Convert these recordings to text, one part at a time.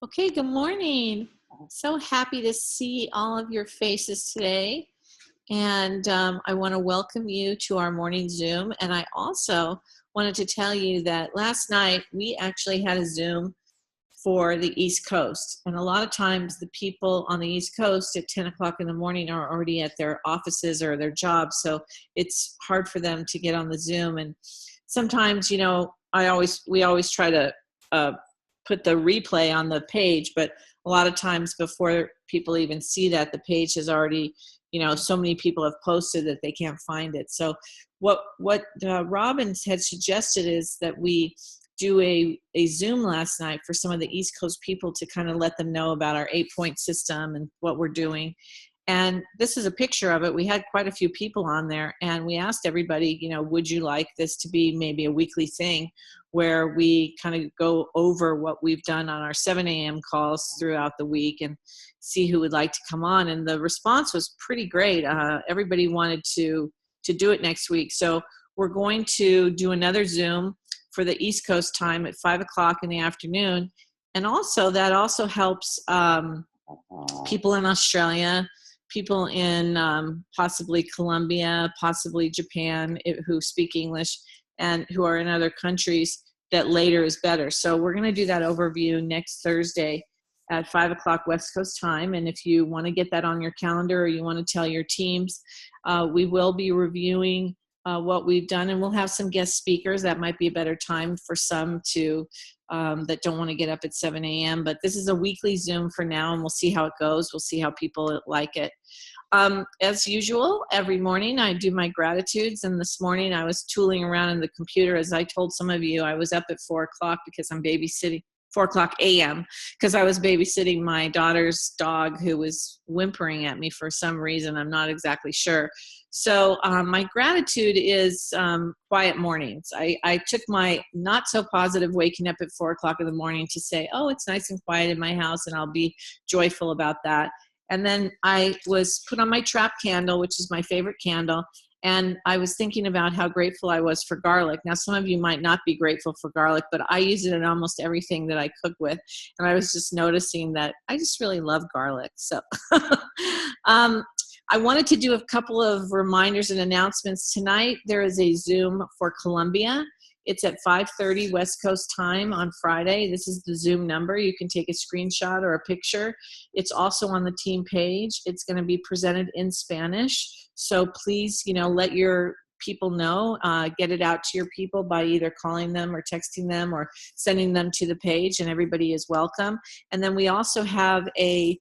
Okay, good morning. So happy to see all of your faces today. And I want to welcome you to our morning Zoom. And I also wanted to tell you that last night we actually had a Zoom for the East Coast. And a lot of times the people on the East Coast at 10 o'clock in the morning are already at their offices or their jobs. So it's hard for them to get on the Zoom. And sometimes, we always try to uh, put the replay on the page, but a lot of times before people even see that, the page has already, so many people have posted that they can't find it. So what Robin had suggested is that we do a Zoom last night for some of the East Coast people to kind of let them know about our 8-point system and what we're doing. And this is a picture of it. We had quite a few people on there, and we asked everybody, would you like this to be maybe a weekly thing where we kind of go over what we've done on our 7 a.m. calls throughout the week and see who would like to come on. And the response was pretty great. Everybody wanted to do it next week. So we're going to do another Zoom for the East Coast time at 5 o'clock in the afternoon. And also that also helps people in Australia, people in possibly Colombia, possibly Japan, who speak English and who are in other countries, that later is better. So we're going to do that overview next Thursday at 5 o'clock West Coast time. And if you want to get that on your calendar or you want to tell your teams, we will be reviewing what we've done, and we'll have some guest speakers. That might be a better time for some to that don't want to get up at 7 a.m. But this is a weekly Zoom for now, and we'll see how it goes. We'll see how people like it. As usual, every morning I do my gratitudes, and this morning I was tooling around in the computer. As I told some of you, I was up at 4 o'clock because I'm babysitting, 4 o'clock a.m. because I was babysitting my daughter's dog who was whimpering at me for some reason. I'm not exactly sure. So my gratitude is quiet mornings. I took my not so positive waking up at 4 o'clock in the morning to say, oh, it's nice and quiet in my house, and I'll be joyful about that. And then I was put on my trap candle, which is my favorite candle, and I was thinking about how grateful I was for garlic. Now, some of you might not be grateful for garlic, but I use it in almost everything that I cook with. And I was just noticing that I just really love garlic. So I wanted to do a couple of reminders and announcements. Tonight, there is a Zoom for Colombia. It's at 5:30 West Coast time on Friday. This is the Zoom number. You can take a screenshot or a picture. It's also on the team page. It's going to be presented in Spanish. So please, let your people know, get it out to your people by either calling them or texting them or sending them to the page, and everybody is welcome. And then we also have a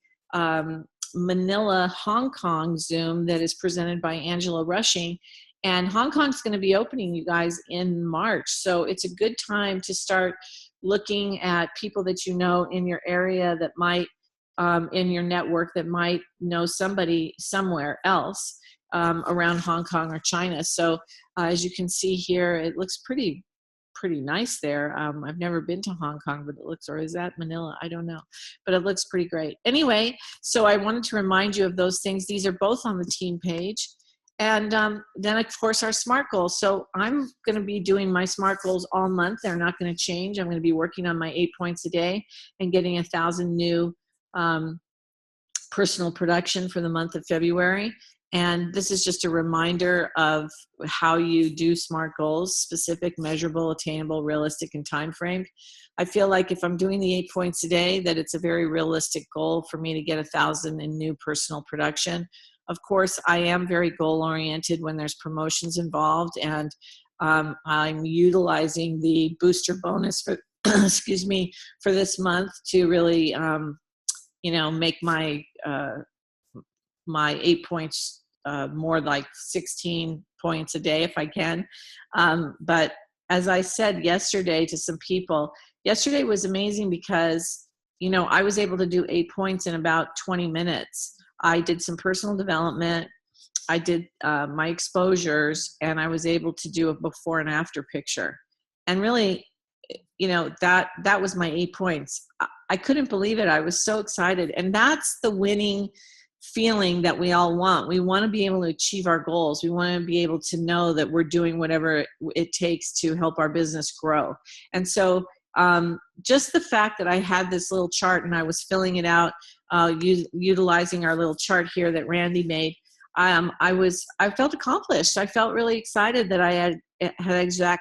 Manila, Hong Kong Zoom that is presented by Angela Rushing. And Hong Kong's going to be opening, you guys, in March. So it's a good time to start looking at people that you know in your area that might, in your network, that might know somebody somewhere else around Hong Kong or China. So as you can see here, it looks pretty nice there. I've never been to Hong Kong, but it looks, or is that Manila? I don't know, but it looks pretty great. Anyway, so I wanted to remind you of those things. These are both on the team page. And then, of course, our SMART goals. So I'm going to be doing my SMART goals all month. They're not going to change. I'm going to be working on my 8 points a day and getting 1,000 new personal production for the month of February. And this is just a reminder of how you do SMART goals: specific, measurable, attainable, realistic, and time framed. I feel like if I'm doing the 8 points a day, that it's a very realistic goal for me to get 1,000 in new personal production. Of course, I am very goal-oriented when there's promotions involved, and I'm utilizing the booster bonus for, excuse me, for this month to really, make my my 8 points more like 16 points a day if I can. But as I said yesterday to some people, yesterday was amazing because, I was able to do 8 points in about 20 minutes. I did some personal development. I did my exposures, and I was able to do a before and after picture. And really, that was my 8 points. I couldn't believe it. I was so excited. And that's the winning feeling that we all want. We want to be able to achieve our goals. We want to be able to know that we're doing whatever it takes to help our business grow. And so just the fact that I had this little chart and I was filling it out, utilizing our little chart here that Randy made, I felt accomplished. I felt really excited that I had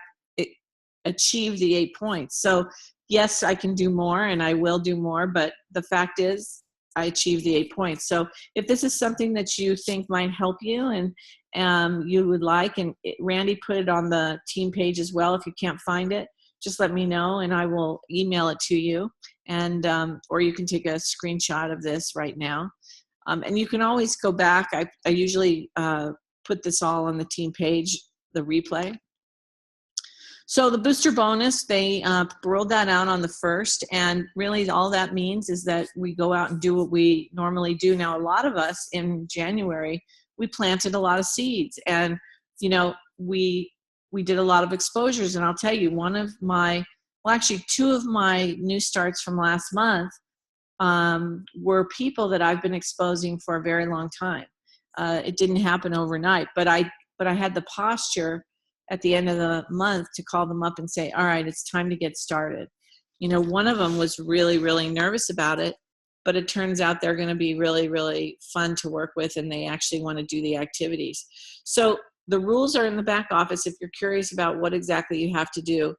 achieved the 8 points. So yes, I can do more and I will do more, but the fact is I achieved the 8 points. So if this is something that you think might help you and you would like, and Randy put it on the team page as well, if you can't find it, just let me know and I will email it to you, and or you can take a screenshot of this right now. And you can always go back. I usually put this all on the team page, the replay. So the booster bonus, they rolled that out on the 1st, and really all that means is that we go out and do what we normally do. Now, a lot of us in January, we planted a lot of seeds, and you know, we did a lot of exposures. And I'll tell you, actually 2 of my new starts from last month were people that I've been exposing for a very long time. It didn't happen overnight, but I had the posture at the end of the month to call them up and say, all right, it's time to get started. You know, one of them was really, really nervous about it, but it turns out they're going to be really, really fun to work with, and they actually want to do the activities. So the rules are in the back office. If you're curious about what exactly you have to do,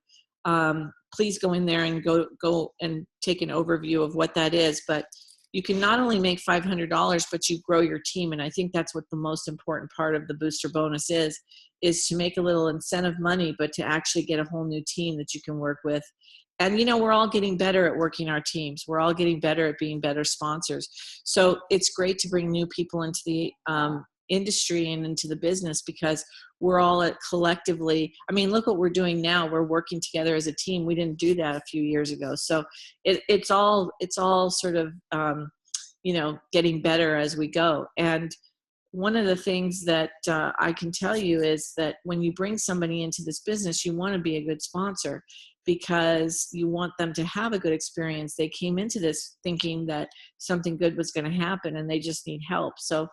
please go in there and go and take an overview of what that is. But you can not only make $500, but you grow your team. And I think that's what the most important part of the booster bonus is to make a little incentive money, but to actually get a whole new team that you can work with. And, you know, we're all getting better at working our teams. We're all getting better at being better sponsors. So it's great to bring new people into the industry and into the business, because we're all collectively, I mean, look what we're doing now. We're working together as a team. We didn't do that a few years ago. So it's all sort of, you know, getting better as we go. And one of the things that I can tell you is that when you bring somebody into this business, you want to be a good sponsor, because you want them to have a good experience. They came into this thinking that something good was going to happen and they just need help. So,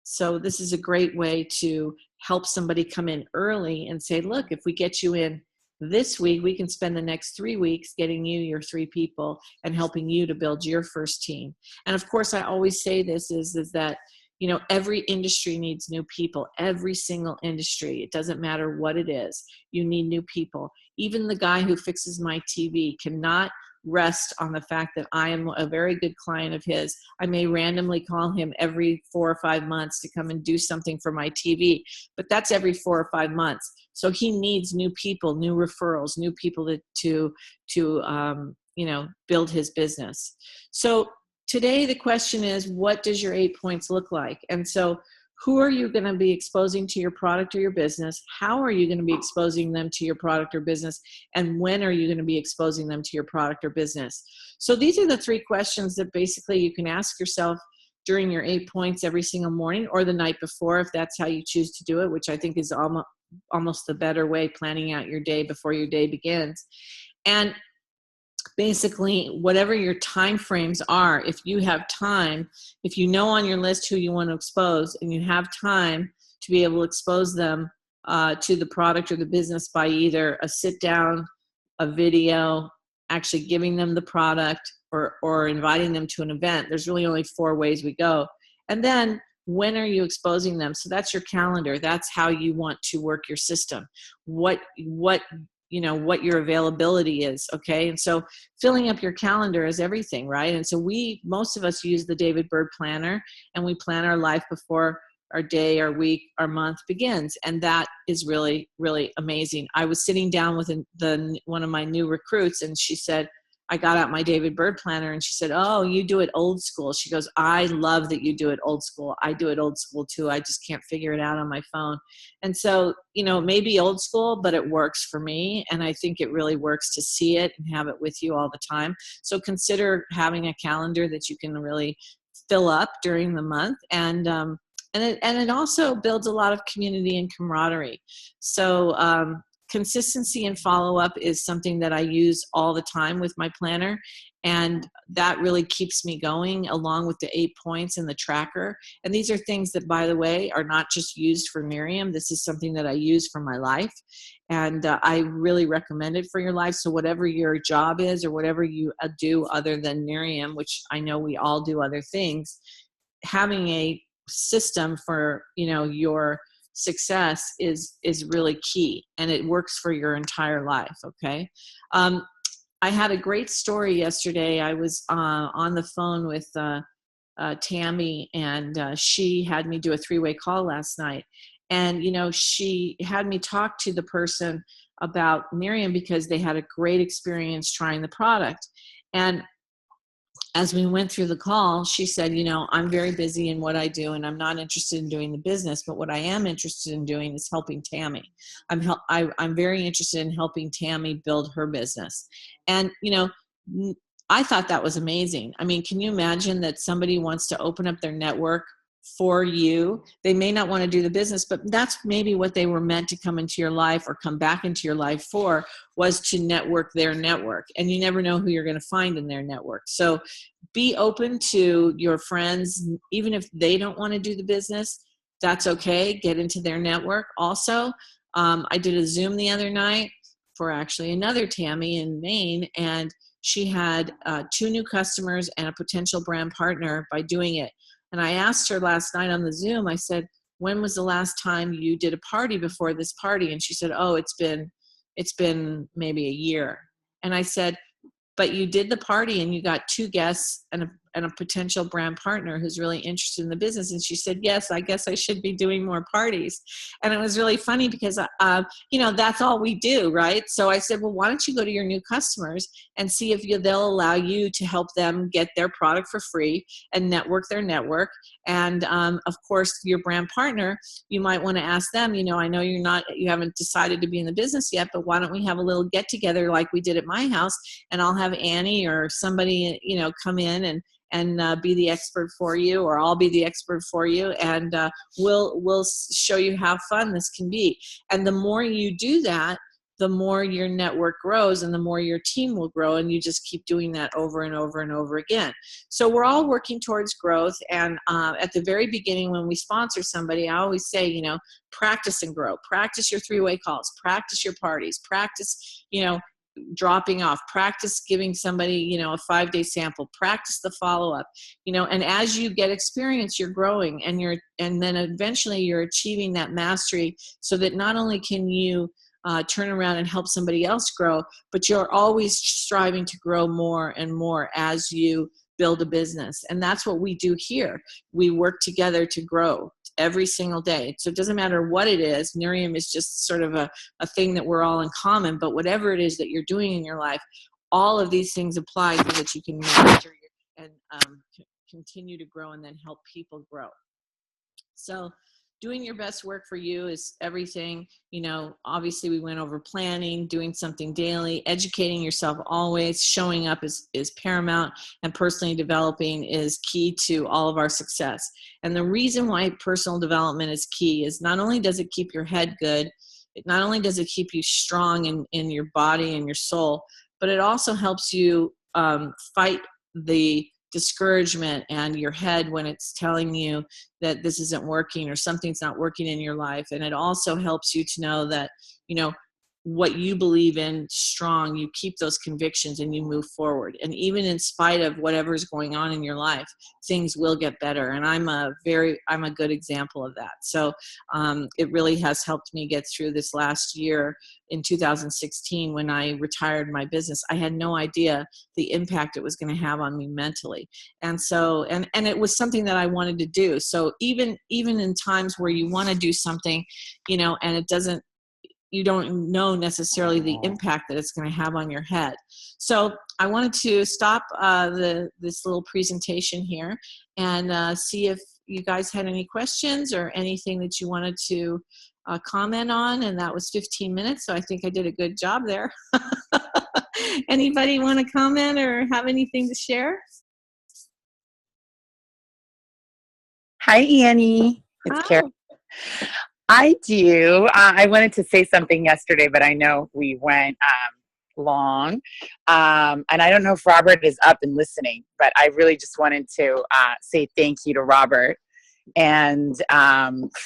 so this is a great way to help somebody come in early and say, look, if we get you in this week, we can spend the next 3 weeks getting you your 3 people and helping you to build your first team. And of course, I always say this is that, you know, every industry needs new people. Every single industry. It doesn't matter what it is. You need new people. Even the guy who fixes my TV cannot rest on the fact that I am a very good client of his. I may randomly call him every 4 or 5 months to come and do something for my TV, but that's every 4 or 5 months. So he needs new people, new referrals, new people to you know, build his business. So today the question is, what does your 8 points look like? And so who are you going to be exposing to your product or your business? How are you going to be exposing them to your product or business? And when are you going to be exposing them to your product or business? So these are the 3 questions that basically you can ask yourself during your 8 points every single morning, or the night before, if that's how you choose to do it, which I think is almost the better way, planning out your day before your day begins. And basically, whatever your time frames are, if you have time, if you know on your list who you want to expose and you have time to be able to expose them to the product or the business by either a sit down, a video, actually giving them the product, or inviting them to an event, there's really only 4 ways we go. And then when are you exposing them? So that's your calendar. That's how you want to work your system. What you know, what your availability is. Okay. And so filling up your calendar is everything, right? And so most of us use the David Bird Planner, and we plan our life before our day, our week, our month begins. And that is really, really amazing. I was sitting down with one of my new recruits, and she said, I got out my David Bird Planner, and she said, oh, you do it old school. She goes, I love that you do it old school. I do it old school too. I just can't figure it out on my phone. And so, you know, maybe old school, but it works for me. And I think it really works to see it and have it with you all the time. So consider having a calendar that you can really fill up during the month. And it also builds a lot of community and camaraderie. So consistency and follow-up is something that I use all the time with my planner, and that really keeps me going, along with the 8 points and the tracker. And these are things that, by the way, are not just used for Miriam. This is something that I use for my life, and I really recommend it for your life. So whatever your job is, or whatever you do other than Miriam, which I know we all do other things, having a system for, your success is really key, and it works for your entire life. Okay. I had a great story yesterday. I was on the phone with Tammy, and she had me do a 3-way call last night. And, she had me talk to the person about Miriam because they had a great experience trying the product. And as we went through the call, she said, I'm very busy in what I do, and I'm not interested in doing the business, but what I am interested in doing is helping Tammy. I'm very interested in helping Tammy build her business. And, I thought that was amazing. I mean, can you imagine that somebody wants to open up their network for you? They may not want to do the business, but that's maybe what they were meant to come into your life or come back into your life for, was to network their network. And you never know who you're going to find in their network. So be open to your friends, even if they don't want to do the business. That's okay. Get into their network. Also, I did a Zoom the other night for actually another Tammy in Maine, and she had 2 new customers and a potential brand partner by doing it. And I asked her last night on the Zoom, I said, when was the last time you did a party before this party? And she said, oh, it's been maybe a year. And I said, but you did the party and you got 2 guests and a potential brand partner who's really interested in the business. And she said, yes, I guess I should be doing more parties. And it was really funny because, that's all we do, right? So I said, well, why don't you go to your new customers and see if they'll allow you to help them get their product for free and network their network. And of course, your brand partner, you might want to ask them, I know you haven't decided to be in the business yet, but why don't we have a little get together like we did at my house, and I'll have Annie or somebody, come in and be the expert for you, or I'll be the expert for you, and we'll show you how fun this can be. And the more you do that, the more your network grows and the more your team will grow, and you just keep doing that over and over and over again. So we're all working towards growth, and at the very beginning when we sponsor somebody, I always say, practice and grow. Practice your 3-way calls, practice your parties, practice, dropping off, practice giving somebody, a 5-day sample, practice the follow-up, and as you get experience, you're growing, and then eventually you're achieving that mastery, so that not only can you turn around and help somebody else grow, but you're always striving to grow more and more as you build a business. And that's what we do here. We work together to grow every single day. So it doesn't matter what it is. Miriam is just sort of a thing that we're all in common, but whatever it is that you're doing in your life, all of these things apply so that you can master and continue to grow and then help people grow. So doing your best work for you is everything. Obviously we went over planning, doing something daily, educating yourself always, showing up is paramount, and personally developing is key to all of our success. And the reason why personal development is key is not only does it keep your head good, not only does it keep you strong in your body and your soul, but it also helps you fight the discouragement and your head when it's telling you that this isn't working or something's not working in your life. And it also helps you to know that, what you believe in strong, you keep those convictions and you move forward. And even in spite of whatever's going on in your life, things will get better. And I'm a good example of that. So it really has helped me get through this last year. In 2016, when I retired my business, I had no idea the impact it was going to have on me mentally. And so, and it was something that I wanted to do. So even in times where you want to do something, and you don't know necessarily the impact that it's going to have on your head. So I wanted to stop this little presentation here and see if you guys had any questions or anything that you wanted to comment on. And that was 15 minutes, so I think I did a good job there. Anybody want to comment or have anything to share? Hi, Annie. It's Karen. I do. I wanted to say something yesterday, but I know we went long. And I don't know if Robert is up and listening, but I really just wanted to say thank you to Robert and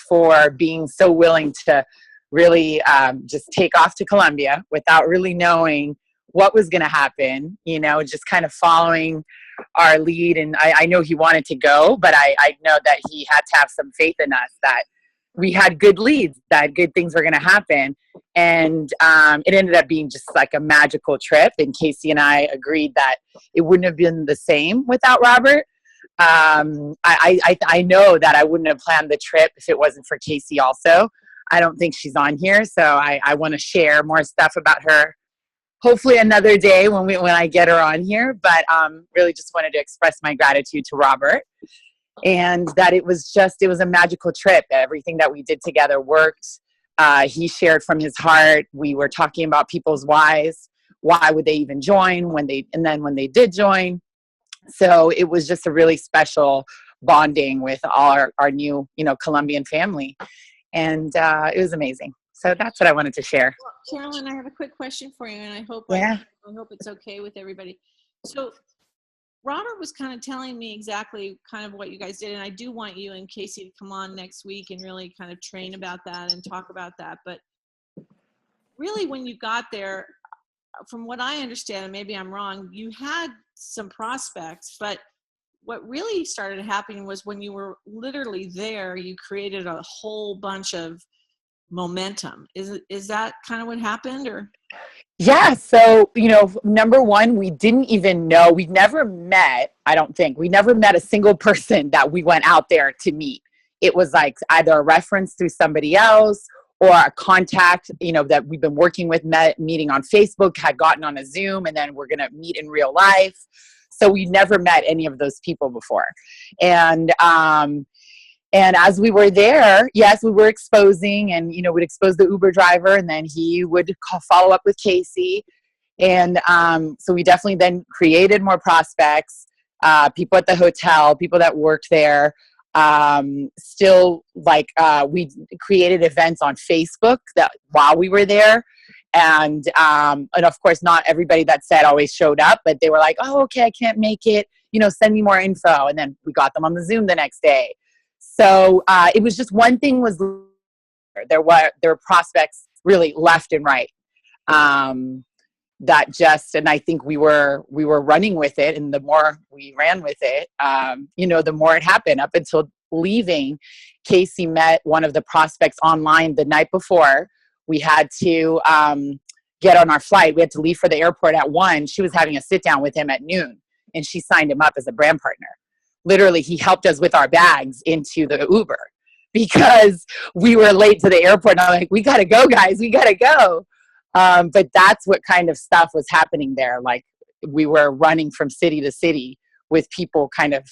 for being so willing to really just take off to Colombia without really knowing what was going to happen, just kind of following our lead. And I know he wanted to go, but I know that he had to have some faith in us that we had good leads, that good things were going to happen. And it ended up being just like a magical trip. And Casey and I agreed that it wouldn't have been the same without Robert. I know that I wouldn't have planned the trip if it wasn't for Casey also. I don't think she's on here, so I want to share more stuff about her. Hopefully another day when I get her on here, but really just wanted to express my gratitude to Robert and that it was a magical trip. Everything that we did together worked. He shared from his heart. We were talking about people's whys. Why would they even join and then when they did join. So it was just a really special bonding with all our new, Colombian family. And it was amazing. So that's what I wanted to share. Well, Carolyn, I have a quick question for you, and I hope it's okay with everybody. So Robert was kind of telling me exactly kind of what you guys did, and I do want you and Casey to come on next week and really kind of train about that and talk about that. But really, when you got there, from what I understand, and maybe I'm wrong, you had some prospects, but what really started happening was when you were literally there, you created a whole bunch of momentum. Is that kind of what happened, or? Yeah. So, number one, we didn't even know, we never met, I don't think, we never met a single person that we went out there to meet. It was like either a reference through somebody else or a contact, that we've been working with, meeting on Facebook, had gotten on a Zoom, and then we're going to meet in real life. So we never met any of those people before. And as we were there, yes, we were exposing and, we'd expose the Uber driver and then he would follow up with Casey. And so we definitely then created more prospects, people at the hotel, people that worked there. Still we created events on Facebook that while we were there. And of course, not everybody that said always showed up, but they were like, oh, okay, I can't make it, send me more info. And then we got them on the Zoom the next day. So it was just one thing was there were prospects really left and right. And I think we were running with it. And the more we ran with it, the more it happened. Up until leaving, Casey met one of the prospects online the night before. We had to get on our flight. We had to leave for the airport at 1:00. She was having a sit down with him at noon, and she signed him up as a brand partner. Literally, he helped us with our bags into the Uber because we were late to the airport. And I'm like, we got to go, guys. We got to go. But that's what kind of stuff was happening there. Like we were running from city to city with people kind of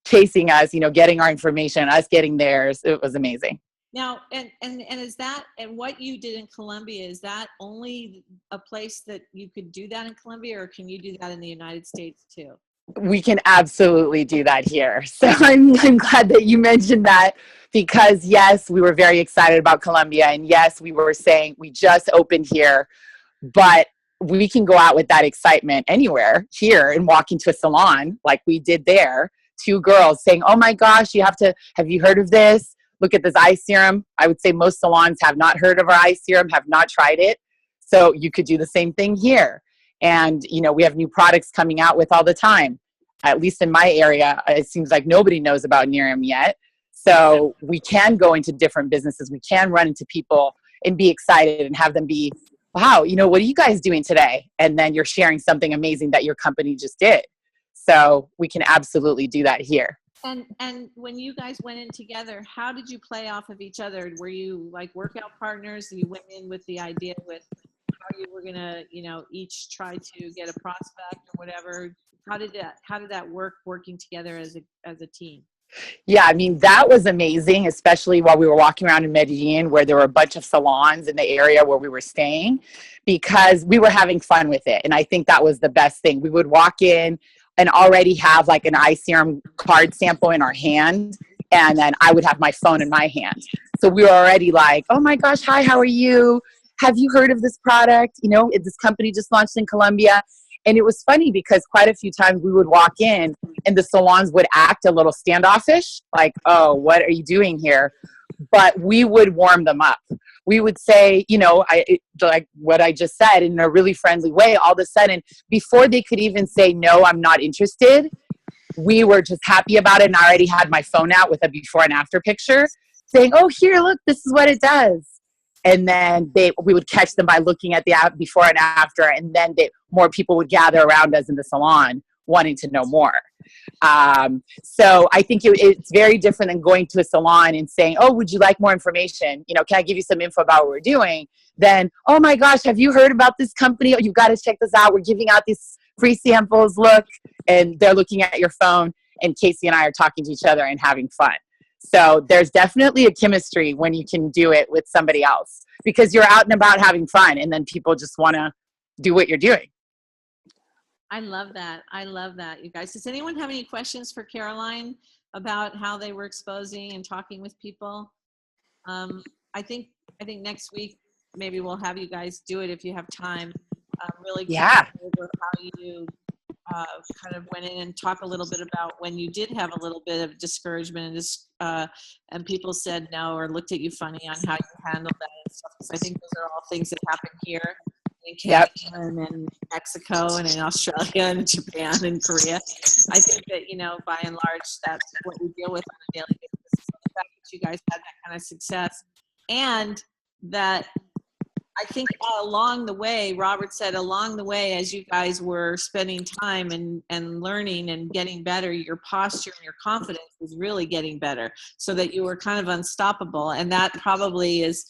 chasing us, getting our information, us getting theirs. It was amazing. Now, and is that, and what you did in Colombia, is that only a place that you could do that in Colombia, or can you do that in the United States too? We can absolutely do that here. So I'm glad that you mentioned that because yes, we were very excited about Colombia. And yes, we were saying we just opened here, but we can go out with that excitement anywhere here and walk into a salon like we did there. 2 girls saying, oh my gosh, have you heard of this? Look at this eye serum. I would say most salons have not heard of our eye serum, have not tried it. So you could do the same thing here. And, we have new products coming out with all the time. At least in my area, it seems like nobody knows about Nerium yet. So we can go into different businesses. We can run into people and be excited and have them be, wow, what are you guys doing today? And then you're sharing something amazing that your company just did. So we can absolutely do that here. And when you guys went in together, how did you play off of each other? Were you like workout partners? You went in with the idea with how you were gonna, each try to get a prospect or whatever. How did that work working together as a team? Yeah, I mean, that was amazing, especially while we were walking around in Medellin where there were a bunch of salons in the area where we were staying because we were having fun with it. And I think that was the best thing. We would walk in and already have like an eye serum card sample in our hand. And then I would have my phone in my hand. So we were already like, oh my gosh, hi, how are you? Have you heard of this product? You know, this company just launched in Colombia. And it was funny because quite a few times we would walk in and the salons would act a little standoffish, like, oh, what are you doing here? But we would warm them up. We would say, you know, like what I just said in a really friendly way. All of a sudden, before they could even say, no, I'm not interested, we were just happy about it. And I already had my phone out with a before and after picture saying, oh, here, look, this is what it does. And then we would catch them by looking at the before and after. And then more people would gather around us in the salon wanting to know more. So I think it's very different than going to a salon and saying, oh, would you like more information? You know, can I give you some info about what we're doing? Then, oh my gosh, have you heard about this company? Oh, you've got to check this out. We're giving out these free samples. Look, and they're looking at your phone, and Casey and I are talking to each other and having fun. So there's definitely a chemistry when you can do it with somebody else because you're out and about having fun, and then people just want to do what you're doing. I love that. I love that, you guys. Does anyone have any questions for Caroline about how they were exposing and talking with people? I think next week maybe we'll have you guys do it if you have time. Really Yeah. over how you kind of went in and talk a little bit about when you did have a little bit of discouragement and people said no or looked at you funny on how you handled that and stuff. Because I think those are all things that happen here in Canada and in Mexico and in Australia and Japan and Korea. I think that, you know, by and large, that's what we deal with on a daily basis. So the fact that you guys had that kind of success and that I think along the way, Robert said along the way, as you guys were spending time and learning and getting better, your posture and your confidence was really getting better so that you were kind of unstoppable. And that probably is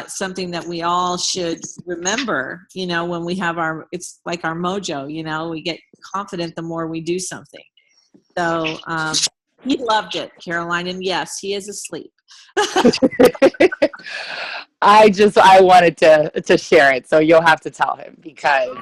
something that we all should remember, you know, when we have it's like our mojo, you know, we get confident the more we do something. So he loved it, Caroline. And yes, he is asleep. I wanted to share it, so you'll have to tell him because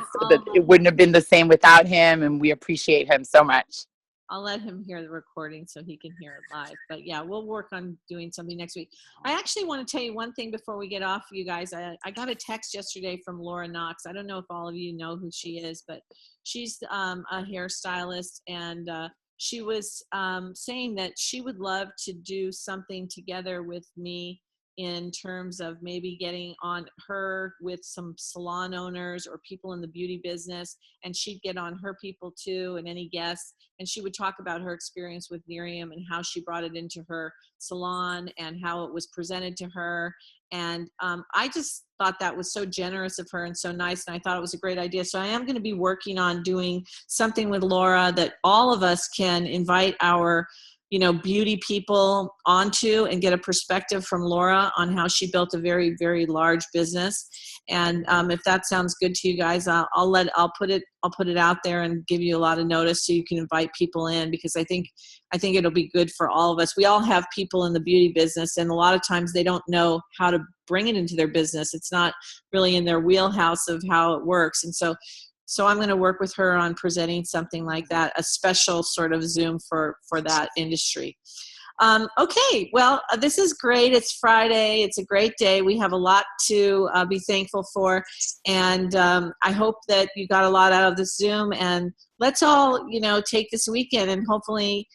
it wouldn't have been the same without him, and we appreciate him so much. I'll let him hear the recording so he can hear it live. But yeah, we'll work on doing something next week. I actually want to tell you one thing before we get off, you guys. I got a text yesterday from Laura Knox. I don't know if all of you know who she is, but she's a hairstylist, and she was saying that she would love to do something together with me in terms of maybe getting on her with some salon owners or people in the beauty business, and she'd get on her people too and any guests, and she would talk about her experience with Miriam and how she brought it into her salon and how it was presented to her. And I just thought that was so generous of her and so nice, and I thought it was a great idea. So I am going to be working on doing something with Laura that all of us can invite our beauty people onto and get a perspective from Laura on how she built a very, very large business. And if that sounds good to you guys, I'll put it out there and give you a lot of notice so you can invite people in, because I think it'll be good for all of us. We all have people in the beauty business, and a lot of times they don't know how to bring it into their business. It's not really in their wheelhouse of how it works. And so I'm going to work with her on presenting something like that, a special sort of Zoom for that industry. Okay, well, this is great. It's Friday. It's a great day. We have a lot to be thankful for, and I hope that you got a lot out of this Zoom. And let's all, take this weekend and hopefully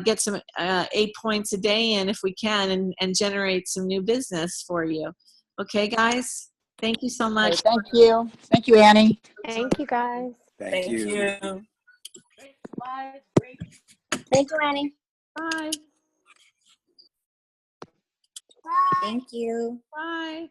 get some 8 points a day in if we can, and generate some new business for you. Okay, guys? Thank you so much. Thank you. Thank you, Annie. Thank you, guys. Thank you. Bye. Thank you, Annie. Bye. Thank you. Bye.